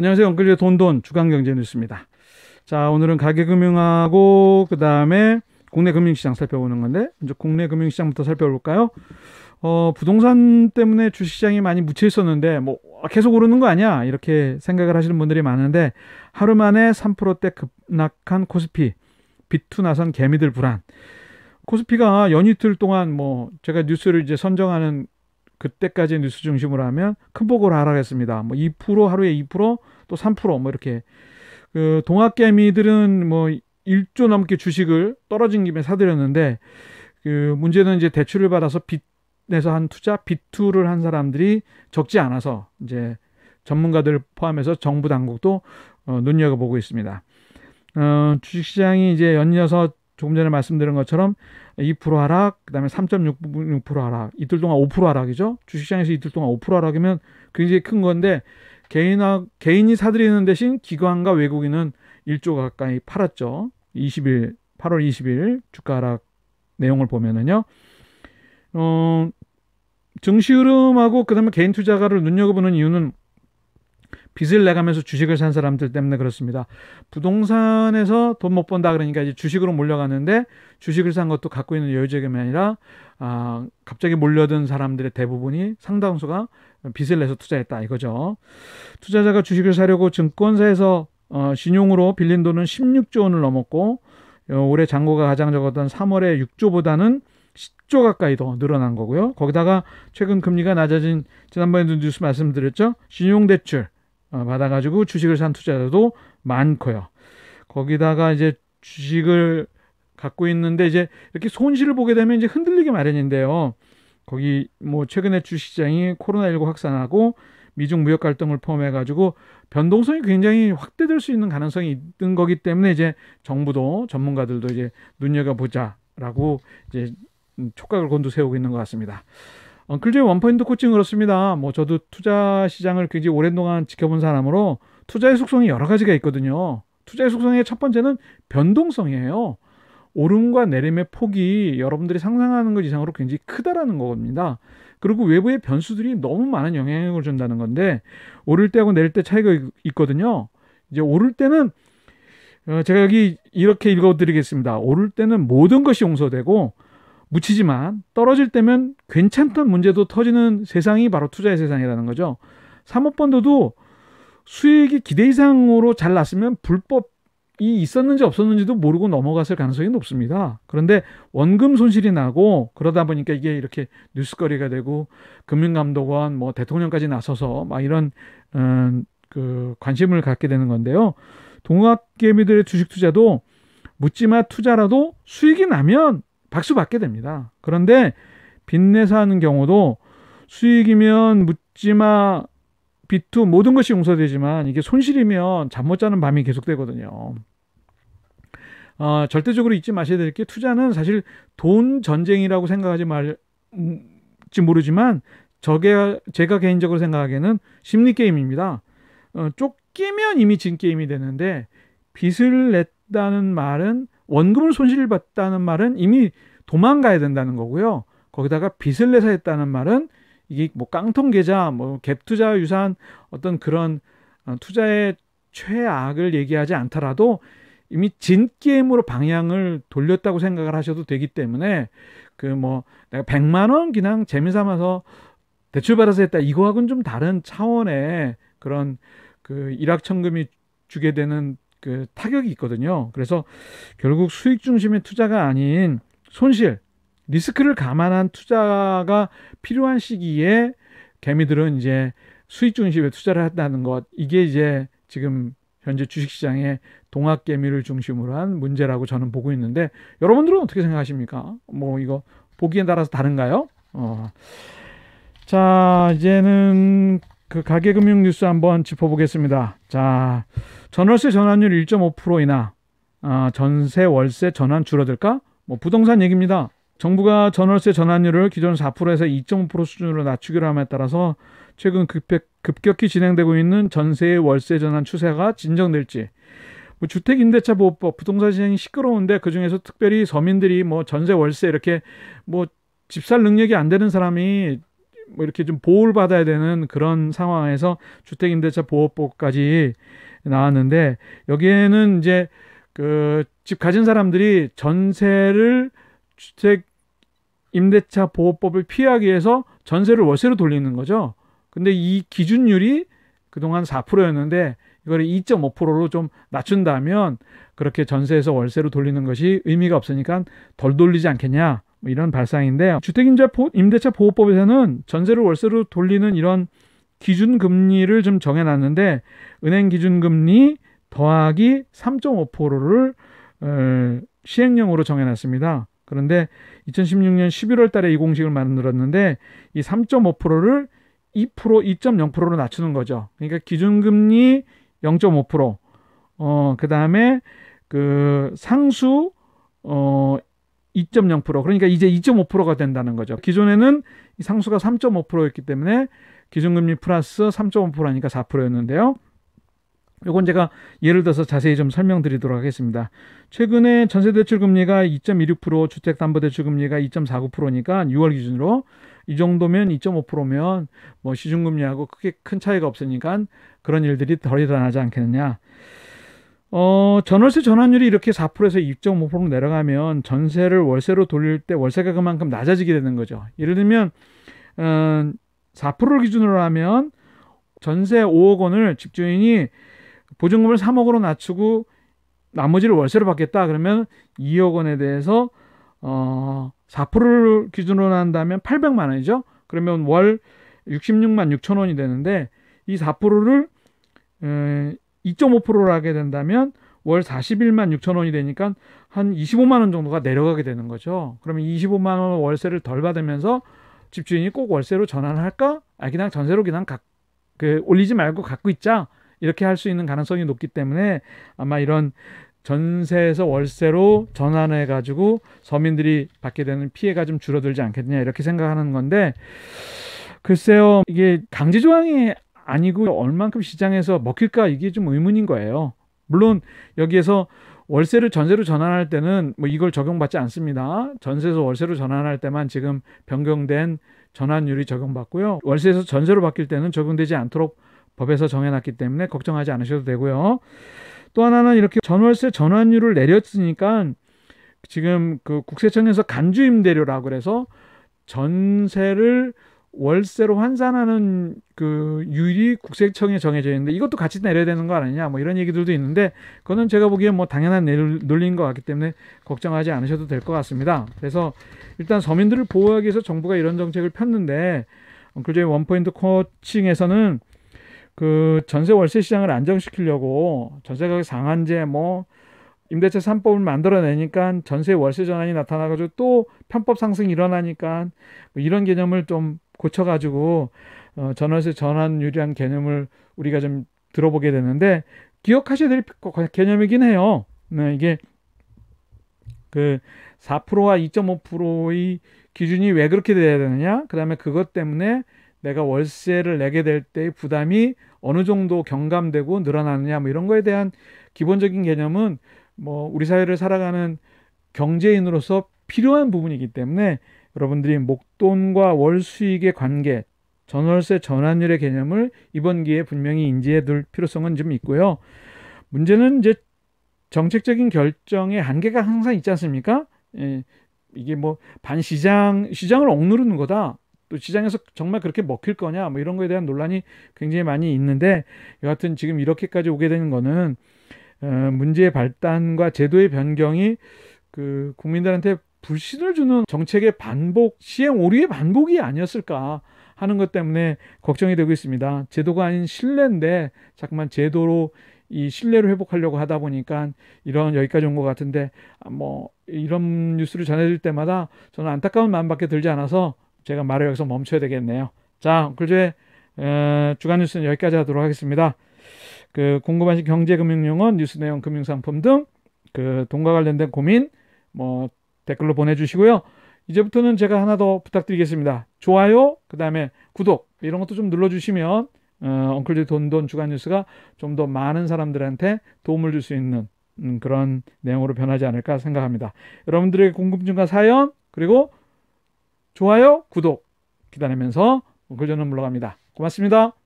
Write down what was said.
안녕하세요. 엉클리의 돈돈 주간경제 뉴스입니다. 자, 오늘은 가계금융하고 그 다음에 국내 금융시장 살펴보는 건데, 먼저 국내 금융시장부터 살펴볼까요? 부동산 때문에 주식시장이 많이 묻혀 있었는데, 뭐 계속 오르는 거 아니야? 이렇게 생각을 하시는 분들이 많은데, 하루 만에 3%대 급락한 코스피, 비투 나선 개미들 불안. 코스피가 연이틀 동안 뭐 제가 뉴스를 이제 선정하는 그때까지 뉴스 중심으로 하면 큰 폭으로 하락했습니다. 뭐 2% 하루에 2%또 3%뭐 이렇게 그 동학개미들은 뭐 1조 넘게 주식을 떨어진 김에 사들였는데 그 문제는 이제 대출을 받아서 빚내서 한 투자 비투를 한 사람들이 적지 않아서 이제 전문가들 포함해서 정부 당국도 눈여겨보고 있습니다. 주식시장이 이제 연이어서 조금 전에 말씀드린 것처럼 2% 하락, 그다음에 3.66% 하락, 이틀 동안 5% 하락이죠. 주식시장에서 이틀 동안 5% 하락이면 굉장히 큰 건데 개인이 사들이는 대신 기관과 외국인은 1조 가까이 팔았죠. 8월 20일 주가 하락 내용을 보면은요. 증시 흐름하고 그다음에 개인 투자가를 눈여겨보는 이유는 빚을 내가면서 주식을 산 사람들 때문에 그렇습니다. 부동산에서 돈 못 번다 그러니까 이제 주식으로 몰려갔는데 주식을 산 것도 갖고 있는 여유자금이 아니라 갑자기 몰려든 사람들의 대부분이 상당수가 빚을 내서 투자했다 이거죠. 투자자가 주식을 사려고 증권사에서 신용으로 빌린 돈은 16조 원을 넘었고 올해 잔고가 가장 적었던 3월에 6조보다는 10조 가까이 더 늘어난 거고요. 거기다가 최근 금리가 낮아진 지난번에도 뉴스 말씀드렸죠. 신용대출 받아가지고 주식을 산 투자자도 많고요. 거기다가 이제 주식을 갖고 있는데 이제 이렇게 손실을 보게 되면 이제 흔들리기 마련인데요. 거기 뭐 최근에 주식시장이 코로나19 확산하고 미중 무역 갈등을 포함해가지고 변동성이 굉장히 확대될 수 있는 가능성이 있는 거기 때문에 이제 정부도 전문가들도 이제 눈여겨보자라고 이제 촉각을 곤두세우고 있는 것 같습니다. 엉클즈의 원포인트 코칭 그렇습니다. 뭐 저도 투자 시장을 굉장히 오랜 동안 지켜본 사람으로 투자의 속성이 여러 가지가 있거든요. 투자의 속성의 첫 번째는 변동성이에요. 오름과 내림의 폭이 여러분들이 상상하는 것 이상으로 굉장히 크다라는 겁니다. 그리고 외부의 변수들이 너무 많은 영향을 준다는 건데 오를 때하고 내릴 때 차이가 있거든요. 이제 오를 때는 제가 여기 이렇게 읽어드리겠습니다. 오를 때는 모든 것이 용서되고 묻히지만 떨어질 때면 괜찮던 문제도 터지는 세상이 바로 투자의 세상이라는 거죠. 사모펀드도 수익이 기대 이상으로 잘 났으면 불법이 있었는지 없었는지도 모르고 넘어갔을 가능성이 높습니다. 그런데 원금 손실이 나고 그러다 보니까 이게 이렇게 뉴스거리가 되고 금융감독원 뭐 대통령까지 나서서 막 이런 그 관심을 갖게 되는 건데요. 동학개미들의 주식 투자도 묻지마 투자라도 수익이 나면 박수 받게 됩니다. 그런데 빚내서 하는 경우도 수익이면 묻지마 비투 모든 것이 용서되지만 이게 손실이면 잠 못 자는 밤이 계속되거든요. 절대적으로 잊지 마셔야 될 게 투자는 사실 돈 전쟁이라고 생각하지 말지 모르지만 제가 개인적으로 생각하기에는 심리 게임입니다. 쫓기면 이미 진 게임이 되는데 빚을 냈다는 말은 원금을 손실받다는 말은 이미 도망가야 된다는 거고요. 거기다가 빚을 내서 했다는 말은 이게 뭐 깡통 계좌, 뭐 갭 투자 유사한 어떤 그런 투자의 최악을 얘기하지 않더라도 이미 진 게임으로 방향을 돌렸다고 생각을 하셔도 되기 때문에 그 뭐 내가 100만 원 그냥 재미삼아서 대출 받아서 했다 이거하고는 좀 다른 차원의 그런 그 일확천금이 주게 되는 그 타격이 있거든요. 그래서 결국 수익 중심의 투자가 아닌 손실, 리스크를 감안한 투자가 필요한 시기에 개미들은 이제 수익 중심의 투자를 한다는 것. 이게 이제 지금 현재 주식시장의 동학개미를 중심으로 한 문제라고 저는 보고 있는데 여러분들은 어떻게 생각하십니까? 뭐 이거 보기에 따라서 다른가요? 자, 이제는 그 가계금융 뉴스 한번 짚어보겠습니다. 자, 전월세 전환율 1.5% 인하, 전세 월세 전환 줄어들까? 뭐 부동산 얘기입니다. 정부가 전월세 전환율을 기존 4%에서 2.5% 수준으로 낮추기로 함에 따라서 최근 급격히 진행되고 있는 전세 월세 전환 추세가 진정될지, 뭐 주택임대차보호법, 부동산 시장이 시끄러운데 그 중에서 특별히 서민들이 뭐 전세 월세 이렇게 뭐 집 살 능력이 안 되는 사람이 뭐 이렇게 좀 보호를 받아야 되는 그런 상황에서 주택임대차 보호법까지 나왔는데, 여기에는 이제 그 집 가진 사람들이 전세를 주택임대차 보호법을 피하기 위해서 전세를 월세로 돌리는 거죠. 근데 이 기준율이 그동안 4%였는데 이걸 2.5%로 좀 낮춘다면 그렇게 전세에서 월세로 돌리는 것이 의미가 없으니까 덜 돌리지 않겠냐, 뭐 이런 발상인데요. 주택임대차 보호법에서는 전세를 월세로 돌리는 이런 기준금리를 좀 정해놨는데, 은행 기준금리 더하기 3.5%를 시행령으로 정해놨습니다. 그런데 2016년 11월 달에 이 공식을 만들었는데, 이 3.5%를 2%, 2.0%로 낮추는 거죠. 그러니까 기준금리 0.5%, 그 다음에 그 상수 2.0%, 그러니까 이제 2.5%가 된다는 거죠. 기존에는 이 상수가 3.5%였기 때문에 기준금리 플러스 3.5%니까 4%였는데요. 요건 제가 예를 들어서 자세히 좀 설명드리도록 하겠습니다. 최근에 전세대출금리가 2.26%, 주택담보대출금리가 2.49%니까 6월 기준으로 이 정도면 2.5%면 뭐 시중금리하고 크게 큰 차이가 없으니까 그런 일들이 덜 일어나지 않겠느냐. 전월세 전환율이 이렇게 4%에서 2.5%로 내려가면 전세를 월세로 돌릴 때 월세가 그만큼 낮아지게 되는 거죠. 예를 들면 4%를 기준으로 하면 전세 5억 원을 집주인이 보증금을 3억으로 낮추고 나머지를 월세로 받겠다 그러면 2억 원에 대해서 4%를 기준으로 한다면 800만 원이죠. 그러면 월 66만 6천 원이 되는데, 이 4%를 2.5%로 하게 된다면 월 41만 6천 원이 되니까 한 25만 원 정도가 내려가게 되는 거죠. 그러면 25만 원 월세를 덜 받으면서 집주인이 꼭 월세로 전환을 할까? 그냥 전세로 그냥 올리지 말고 갖고 있자, 이렇게 할 수 있는 가능성이 높기 때문에 아마 이런 전세에서 월세로 전환해 가지고 서민들이 받게 되는 피해가 좀 줄어들지 않겠느냐, 이렇게 생각하는 건데, 글쎄요, 이게 강제 조항이 아니고 얼만큼 시장에서 먹힐까, 이게 좀 의문인 거예요. 물론 여기에서 월세를 전세로 전환할 때는 뭐 이걸 적용받지 않습니다. 전세에서 월세로 전환할 때만 지금 변경된 전환율이 적용받고요. 월세에서 전세로 바뀔 때는 적용되지 않도록 법에서 정해놨기 때문에 걱정하지 않으셔도 되고요. 또 하나는 이렇게 전월세 전환율을 내렸으니까 지금 그 국세청에서 간주임대료라고 그래서 전세를 월세로 환산하는 그 율이 국세청에 정해져 있는데, 이것도 같이 내려야 되는 거 아니냐, 뭐 이런 얘기들도 있는데, 그거는 제가 보기엔 뭐 당연한 논리인 것 같기 때문에 걱정하지 않으셔도 될 것 같습니다. 그래서 일단 서민들을 보호하기 위해서 정부가 이런 정책을 폈는데, 엊그제 원포인트 코칭에서는 그 전세 월세 시장을 안정시키려고 전세가격 상한제, 뭐 임대차 3법을 만들어내니까 전세 월세 전환이 나타나가지고 또 편법 상승이 일어나니까 뭐 이런 개념을 좀 고쳐가지고 전월세 전환율이라는 개념을 우리가 좀 들어보게 되는데, 기억하셔야 될 개념이긴 해요. 네, 이게 그 4%와 2.5%의 기준이 왜 그렇게 돼야 되느냐, 그 다음에 그것 때문에 내가 월세를 내게 될 때의 부담이 어느 정도 경감되고 늘어나느냐, 뭐 이런 거에 대한 기본적인 개념은 뭐 우리 사회를 살아가는 경제인으로서 필요한 부분이기 때문에 여러분들이 목돈과 월 수익의 관계, 전월세 전환율의 개념을 이번 기회에 분명히 인지해 둘 필요성은 좀 있고요. 문제는 이제 정책적인 결정의 한계가 항상 있지 않습니까? 이게 뭐 시장을 억누르는 거다, 또 시장에서 정말 그렇게 먹힐 거냐, 뭐 이런 거에 대한 논란이 굉장히 많이 있는데, 여하튼 지금 이렇게까지 오게 되는 거는 문제의 발단과 제도의 변경이 그 국민들한테 불신을 주는 정책의 반복, 시행 오류의 반복이 아니었을까 하는 것 때문에 걱정이 되고 있습니다. 제도가 아닌 신뢰인데 자꾸만 제도로 이 신뢰를 회복하려고 하다 보니까 여기까지 온 것 같은데, 뭐 이런 뉴스를 전해드릴 때마다 저는 안타까운 마음밖에 들지 않아서 제가 말을 여기서 멈춰야 되겠네요. 자, 엊그제 주간 뉴스는 여기까지 하도록 하겠습니다. 그 궁금하신 경제금융용어, 뉴스 내용, 금융상품 등 그 돈과 관련된 고민 뭐 댓글로 보내주시고요. 이제부터는 제가 하나 더 부탁드리겠습니다. 좋아요, 그 다음에 구독, 이런 것도 좀 눌러주시면 엉클즈 돈돈 주간 뉴스가 좀 더 많은 사람들한테 도움을 줄 수 있는 그런 내용으로 변하지 않을까 생각합니다. 여러분들의 궁금증과 사연, 그리고 좋아요, 구독 기다리면서 글전은 물러갑니다. 고맙습니다.